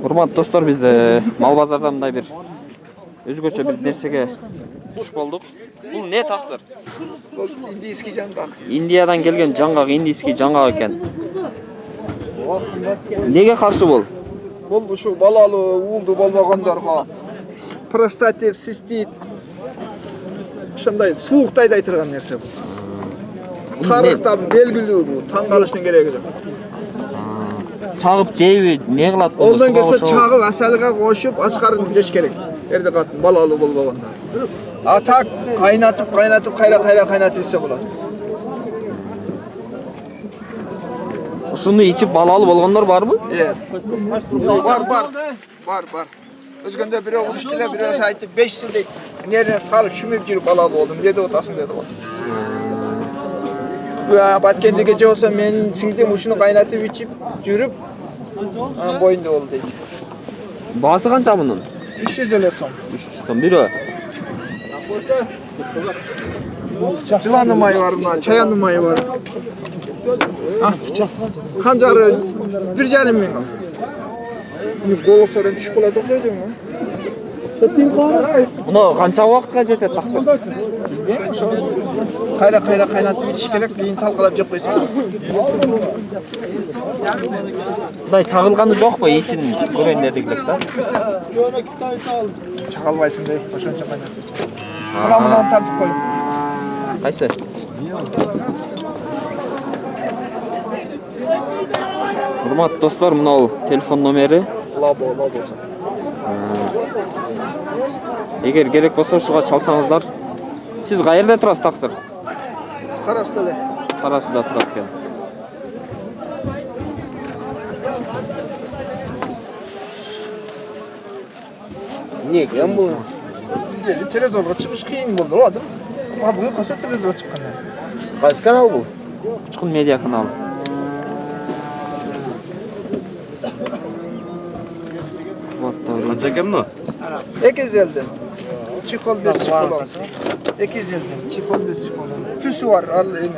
Урматтуу достор, биз мал базардан мындай бир өзгөчө бир нерсеге туш болдук. Бул не таксыр? Бұл индийский жаңғақ. Индиядан келген жаңгак, индийский жаңгак экен. Неге каршы бул? Бұл ушу балалы уулду болбогондорго простатит, цистит, ушундай сууктайды айтырган нерсе бул. Тарыхта белгилүү бул, таң калыштын кереги жок. Чагып жейби, не кылат бул? Олдан келсе чагып асалга кошуп ашкарын жеш керек. Эрде катын балалы болбогондор. А так кайнатып, кайра кайнатып ичсе болот. Ушуну ичип балалы болгондор барбы? Бар. Өзгөндө бирөө уруш деле, бирөөсү айтып 5 жыл дейт. Нерден салып шүмүп жүрүп балалы болдум. Деди отасың деди го. Баткендеге жолсо менин сиңдим ушуну кайнатып ичип жүрүп боюнда болду дейт. Баасы канча мунун? 300 сом. 300 сом бирөө. Жыланы майы бар, мына чаянды майы бар. Канжары 1,5 миң. Голосорун түшүп калат окшойдуңбу? Муну канча убакытка жетет таксыр? Кайра кайнатып ичиш керек, кийин талкалап жеп койсоң. Мындай чагылганы жокпу, ичин көрөйүн дедик элек да. Жона Китай сал. Чагалбайсың дейт, ошончо кайнатып. Мындан тартып кой. Кайсы? Урматтуу достор, мына ол телефон номери. Лабо. Эгер керек болсо ушуга чалсаңыздар. Сиз каерде турасыз таксыр? Карасты эле. Карасыда турат экен. Неге бул? Телевизорго чыгыш кыйын болду, адым. Абыл каса телевизорго чыкканда. Кайсы канал бул? Учкун медиа каналы. Канча экен муну? 250'den. Çikolata çikolata. 250'den. Çikolata çikolata. Tüsü var.